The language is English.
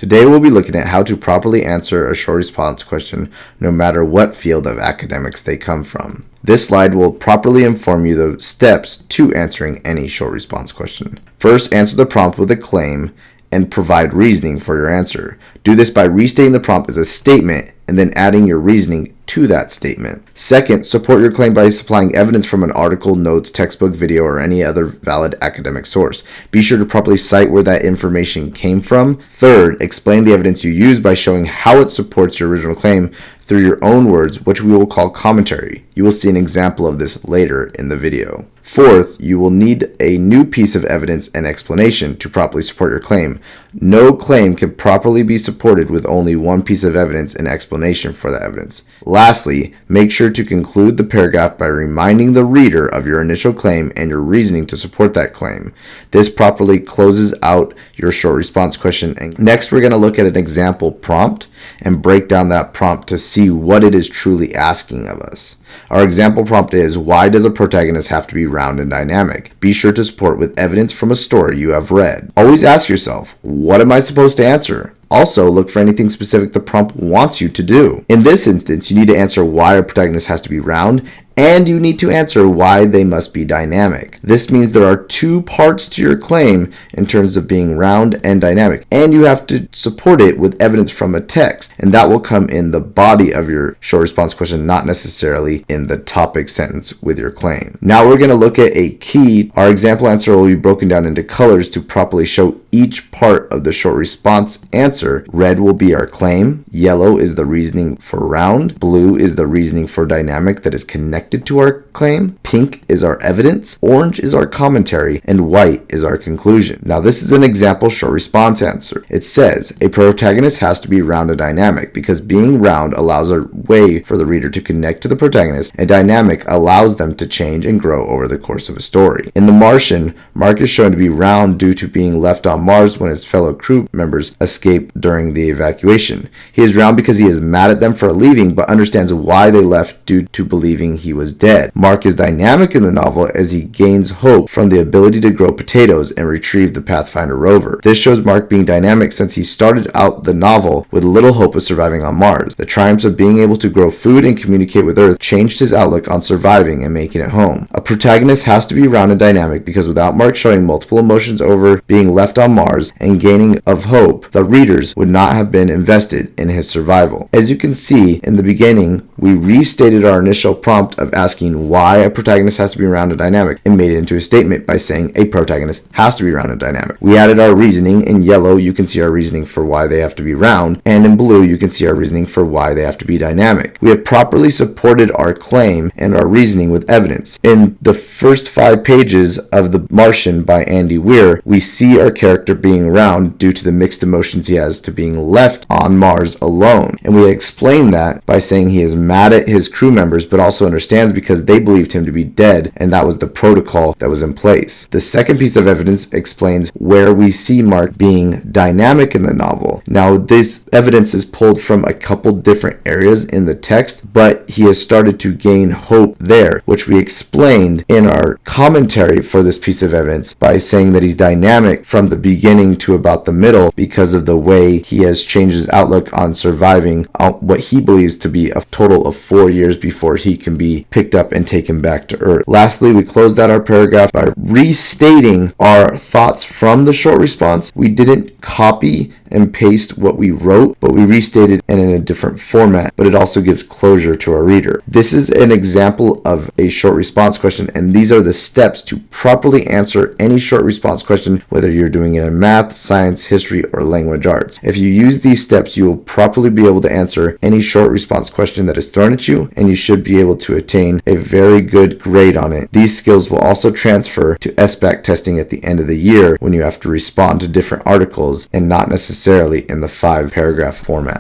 Today we'll be looking at how to properly answer a short response question no matter what field of academics they come from. This slide will properly inform you the steps to answering any short response question. First, answer the prompt with a claim and provide reasoning for your answer. Do this by restating the prompt as a statement and then adding your reasoning to that statement. Second, support your claim by supplying evidence from an article, notes, textbook, video, or any other valid academic source. Be sure to properly cite where that information came from. Third, explain the evidence you use by showing how it supports your original claim through your own words, which we will call commentary. You will see an example of this later in the video. Fourth, you will need a new piece of evidence and explanation to properly support your claim. No claim can properly be supported with only one piece of evidence and explanation for that evidence. Lastly, make sure to conclude the paragraph by reminding the reader of your initial claim and your reasoning to support that claim. This properly closes out your short response question. And next, we're going to look at an example prompt and break down that prompt to see what it is truly asking of us. Our example prompt is, why does a protagonist have to be round and dynamic? Be sure to support with evidence from a story you have read. Always ask yourself, what am I supposed to answer? Also, look for anything specific the prompt wants you to do. In this instance, you need to answer why a protagonist has to be round, and you need to answer why they must be dynamic. This means there are two parts to your claim in terms of being round and dynamic, and you have to support it with evidence from a text, and that will come in the body of your short response question, not necessarily in the topic sentence with your claim. Now we're going to look at a key. Our example answer will be broken down into colors to properly show each part of the short response answer. Red will be our claim, yellow is the reasoning for round, blue is the reasoning for dynamic that is connected to our claim, pink is our evidence, orange is our commentary, and white is our conclusion. Now this is an example short response answer. It says, a protagonist has to be round and dynamic because being round allows a way for the reader to connect to the protagonist, and dynamic allows them to change and grow over the course of a story. In The Martian, Mark is shown to be round due to being left on Mars when his fellow crew members escape during the evacuation. He is round because he is mad at them for leaving but understands why they left due to believing he was dead. Mark is dynamic in the novel as he gains hope from the ability to grow potatoes and retrieve the Pathfinder rover. This shows Mark being dynamic since he started out the novel with little hope of surviving on Mars. The triumphs of being able to grow food and communicate with Earth changed his outlook on surviving and making it home. A protagonist has to be round and dynamic because without Mark showing multiple emotions over being left on Mars and gaining of hope, the readers would not have been invested in his survival. As you can see in the beginning, we restated our initial prompt of asking why a protagonist has to be round and dynamic and made it into a statement by saying a protagonist has to be round and dynamic. We added our reasoning. In yellow, you can see our reasoning for why they have to be round, and in blue, you can see our reasoning for why they have to be dynamic. We have properly supported our claim and our reasoning with evidence. In the first 5 pages of The Martian by Andy Weir, we see our character being round due to the mixed emotions he has to being left on Mars alone. And we explain that by saying he is mad at his crew members, but also understands because they believed him to be dead, and that was the protocol that was in place. The second piece of evidence explains where we see Mark being dynamic in the novel. Now, this evidence is pulled from a couple different areas in the text, but he has started to gain hope there, which we explained in our commentary for this piece of evidence by saying that he's dynamic from the beginning to about the middle because of the way he has changed his outlook on surviving what he believes to be a total of 4 years before he can be picked up and taken back to Earth. Lastly, we closed out our paragraph by restating our thoughts from the short response. We didn't copy and paste what we wrote, but we restated it in a different format, but it also gives closure to our reader. This is an example of a short response question, and these are the steps to properly answer any short response question, whether you're doing it in math, science, history, or language arts. If you use these steps, you will properly be able to answer any short response question that is thrown at you, and you should be able to attain a very good grade on it. These skills will also transfer to SBAC testing at the end of the year when you have to respond to different articles and not necessarily in the 5-paragraph format.